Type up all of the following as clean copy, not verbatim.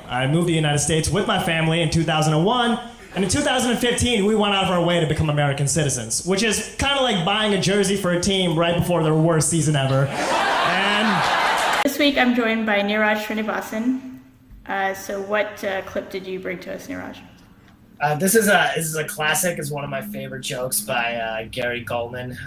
I moved to the United States with my family in 2001, and in 2015, we went out of our way to become American citizens, which is kind of like buying a jersey for a team right before their worst season ever. And this week, I'm joined by Neeraj Srinivasan. So what clip did you bring to us, Neeraj? This is a classic. It's one of my favorite jokes by Gary Gulman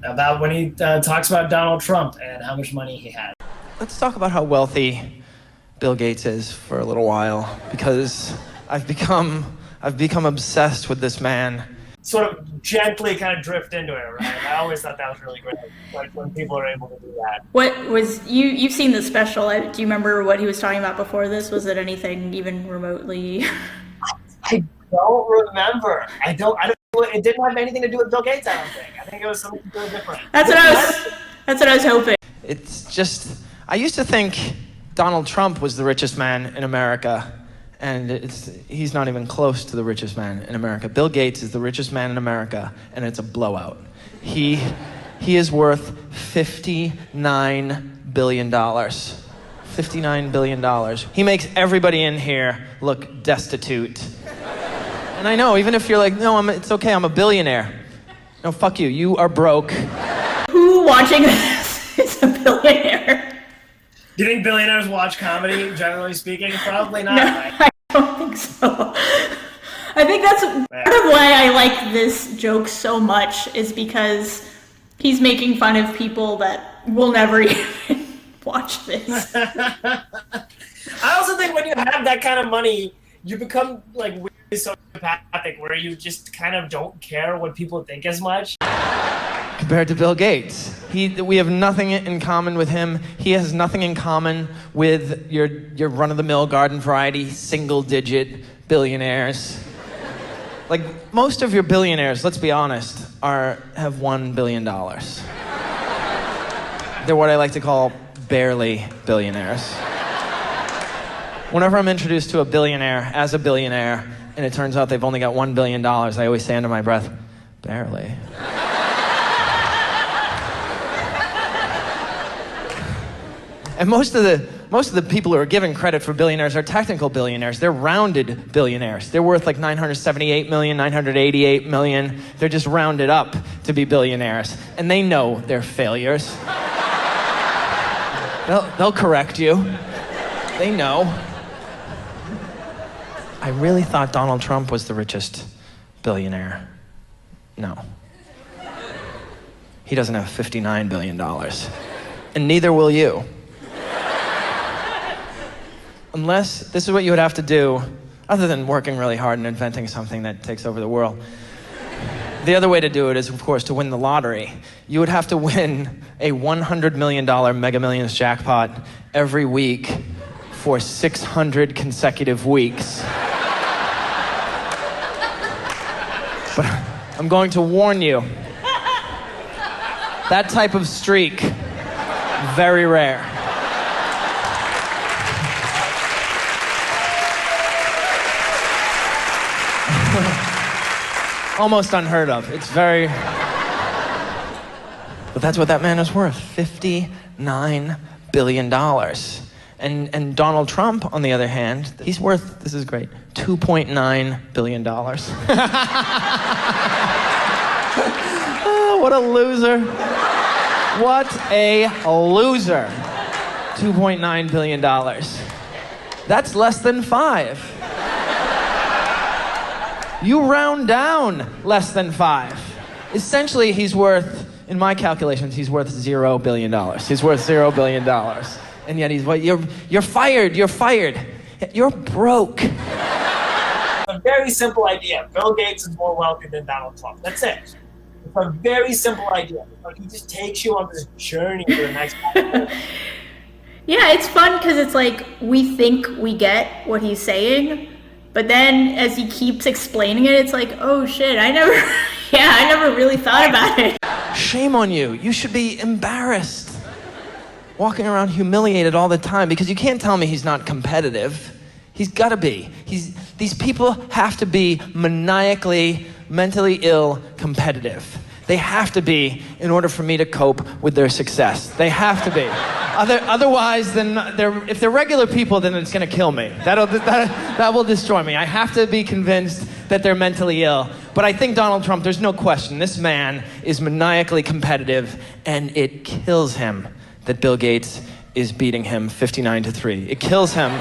about when he talks about Donald Trump and how much money he had. Let's talk about how wealthy Bill Gates is for a little while, because I've become obsessed with this man. Sort of gently kind of drift into it, right? I always thought that was really great, like when people are able to do that. What was you've seen the special? Do you remember what he was talking about before this? Was it anything even remotely? I don't remember. I don't. It didn't have anything to do with Bill Gates, I don't think. I think it was something completely different. That's what I was hoping. It's just, I used to think Donald Trump was the richest man in America, and he's not even close to the richest man in America. Bill Gates is the richest man in America, and it's a blowout. He is worth $59 billion. $59 billion. He makes everybody in here look destitute. And I know, even if you're like, no, it's okay, I'm a billionaire. No, fuck you, you are broke. Who watching this is a billionaire? Do you think billionaires watch comedy, generally speaking? Probably not. No, Right? I don't think so. I think that's part of why I like this joke so much, is because he's making fun of people that will never even watch this. I also think when you have that kind of money, you become like weirdly sociopathic, where you just kind of don't care what people think as much. Compared to Bill Gates, we have nothing in common with him. He has nothing in common with your run-of-the-mill garden variety single-digit billionaires. Like, most of your billionaires, let's be honest, have $1 billion. They're what I like to call barely billionaires. Whenever I'm introduced to a billionaire as a billionaire, and it turns out they've only got $1 billion, I always say under my breath, barely. And most of the people who are given credit for billionaires are technical billionaires. They're rounded billionaires. They're worth like 978 million, 988 million. They're just rounded up to be billionaires. And they know they're failures. They'll correct you. They know. I really thought Donald Trump was the richest billionaire. No. He doesn't have $59 billion. And neither will you. Unless, this is what you would have to do, other than working really hard and inventing something that takes over the world. The other way to do it is, of course, to win the lottery. You would have to win a $100 million Mega Millions jackpot every week for 600 consecutive weeks. But I'm going to warn you, that type of streak, very rare. Almost unheard of. It's very... But that's what that man is worth, $59 billion. And Donald Trump, on the other hand, he's worth, this is great, $2.9 billion. Oh, what a loser. What a loser. $2.9 billion. That's less than 5. You round down less than 5. Essentially, he's worth, in my calculations, he's worth $0 billion. He's worth $0 billion. And yet you're fired, you're fired. You're broke. A very simple idea. Bill Gates is more wealthy than Donald Trump. That's it. It's a very simple idea. Like, he just takes you on this journey for the next time. Yeah, it's fun because it's like we think we get what he's saying, but then as he keeps explaining it, it's like, oh shit, I never really thought about it. Shame on you. You should be embarrassed. Walking around humiliated all the time because you can't tell me he's not competitive. He's got to be. These people have to be maniacally, mentally ill competitive. They have to be in order for me to cope with their success. They have to be. Otherwise, then if they're regular people, then it's going to kill me. That will destroy me. I have to be convinced that they're mentally ill. But I think Donald Trump, there's no question, this man is maniacally competitive, and it kills him that Bill Gates is beating him 59-3. It kills him.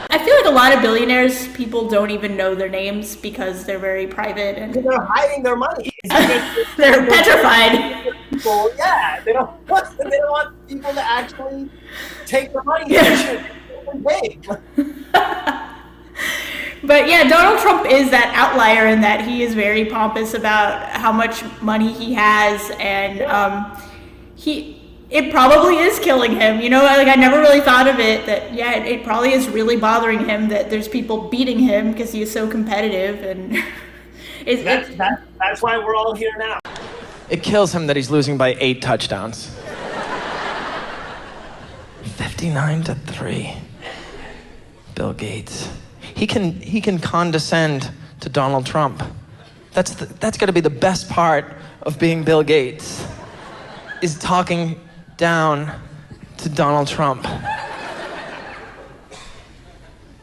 I feel like a lot of billionaires, people don't even know their names because they're very private and They're hiding their money. they're petrified. People, yeah, they don't want people to actually take the money. Yeah. Big. But yeah, Donald Trump is that outlier in that he is very pompous about how much money he has, and it probably is killing him. You know, like I never really thought of it that, yeah, it probably is really bothering him that there's people beating him because he is so competitive, and that's why we're all here now. It kills him that he's losing by 8 touchdowns. 59-3. Bill Gates. He can condescend to Donald Trump. That's got to be the best part of being Bill Gates, is talking down to Donald Trump.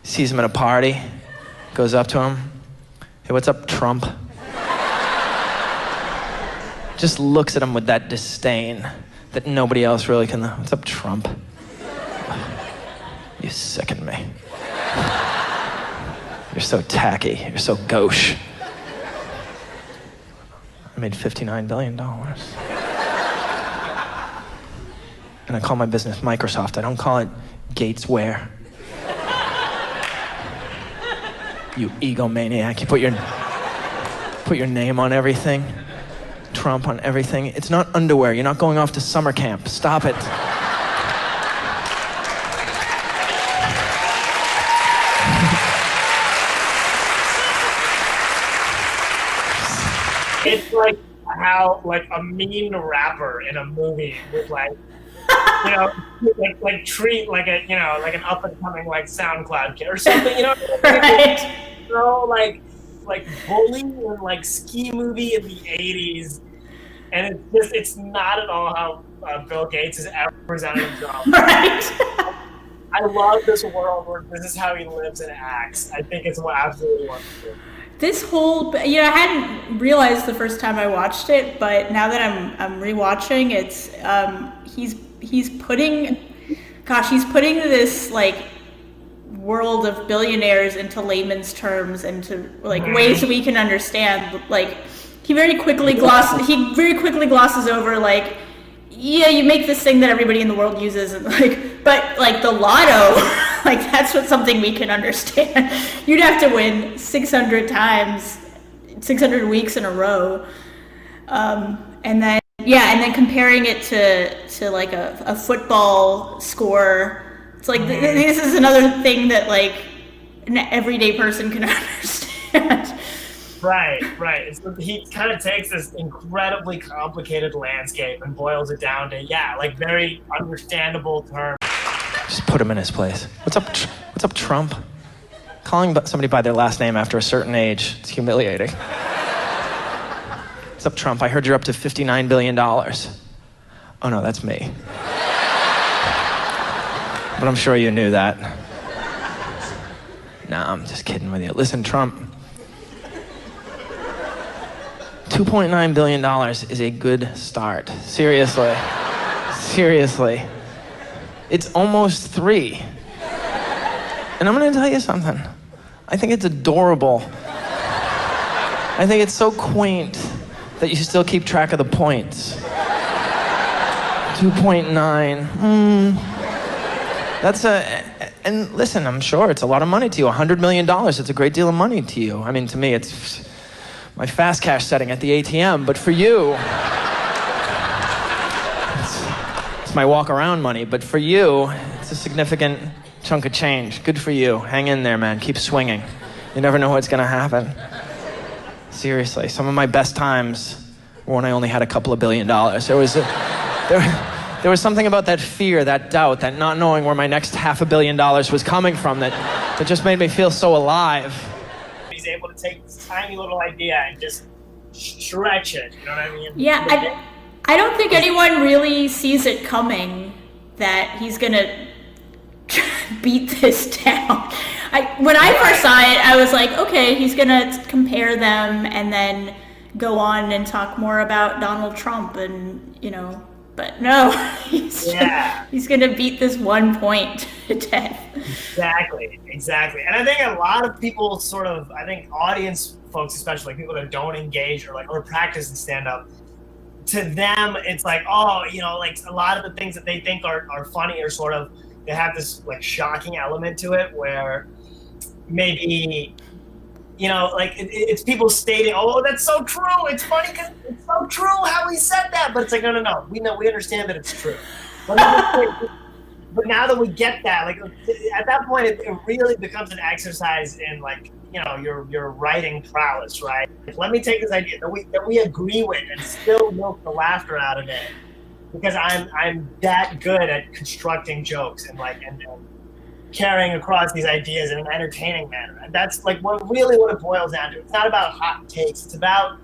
Sees him at a party, goes up to him. Hey, what's up, Trump? Just looks at him with that disdain that nobody else really can. What's up, Trump? You sicken me. You're so tacky. You're so gauche. I made $59 billion. And I call my business Microsoft. I don't call it Gatesware. You egomaniac. You put your name on everything. Trump on everything. It's not underwear. You're not going off to summer camp. Stop it. It's like how like a mean rapper in a movie would like, you know, like treat like a, you know, like an up and coming like SoundCloud kid or something, you know, Right. you know, like Bully in like Ski Movie in the '80s, and it's not at all how Bill Gates has ever presented himself. Right. I love this world where this is how he lives and acts. I think it's absolutely wonderful. This whole, you know, I hadn't realized the first time I watched it, but now that I'm rewatching, it's he's putting this like world of billionaires into layman's terms and to like ways that we can understand. Like he very quickly glosses over like, yeah, you make this thing that everybody in the world uses, and like, but like the lotto, like that's something we can understand. You'd have to win 600 times, 600 weeks in a row, and then comparing it to like a football score. It's like this is another thing that like an everyday person can understand. Right. So he kind of takes this incredibly complicated landscape and boils it down to, like very understandable terms. Just put him in his place. What's up, Trump? Calling somebody by their last name after a certain age, it's humiliating. What's up, Trump? I heard you're up to $59 billion. Oh no, that's me. But I'm sure you knew that. Nah, I'm just kidding with you. Listen, Trump. $2.9 billion is a good start. Seriously. It's almost 3. And I'm gonna tell you something. I think it's adorable. I think it's so quaint that you still keep track of the points. 2.9. And listen, I'm sure it's a lot of money to you. $100 million, it's a great deal of money to you. I mean, to me, it's my fast cash setting at the ATM, but for you, it's my walk around money, but for you, it's a significant chunk of change. Good for you. Hang in there, man. Keep swinging. You never know what's gonna happen. Seriously, some of my best times were when I only had a couple of $1 billion. There was something about that fear, that doubt, that not knowing where my next $500 million was coming from that just made me feel so alive. He's able to take this tiny little idea and just stretch it. You know what I mean? Yeah, I don't think anyone really sees it coming that he's gonna beat this down. When I first saw it, I was like, okay, he's gonna compare them and then go on and talk more about Donald Trump and, you know, but no, he's gonna beat this 1 point to death. Exactly. And I think a lot of people I think audience folks, especially people that don't engage or practice in stand-up, to them, it's like, oh, you know, like a lot of the things that they think are funny are sort of, they have this like shocking element to it where maybe, you know, like it's people stating, oh, that's so true. It's funny because it's so true how he said that. But it's like, no. We understand that it's true. But now that we get that, like at that point, it really becomes an exercise in like, you know, your writing prowess, right? Let me take this idea that we agree with and still milk the laughter out of it because I'm that good at constructing jokes and carrying across these ideas in an entertaining manner. And that's like what it boils down to. It's not about hot takes. It's about,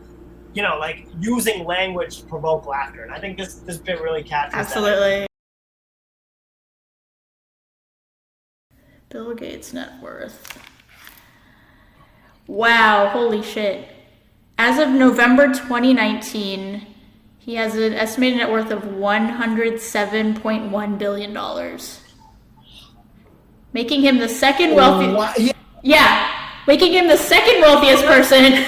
you know, like using language to provoke laughter. And I think this bit really captures that. Absolutely. Bill Gates' net worth. Wow, holy shit. As of November 2019, he has an estimated net worth of $107.1 billion. Making him the second wealthiest. Yeah, making him the second wealthiest person.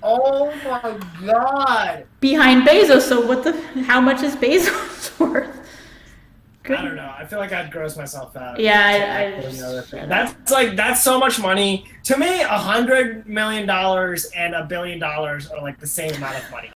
Oh my god! Behind Bezos. So how much is Bezos worth? I don't know. I feel like I'd gross myself out. Yeah, that's so much money. To me, $100 million and $1 billion are like the same amount of money.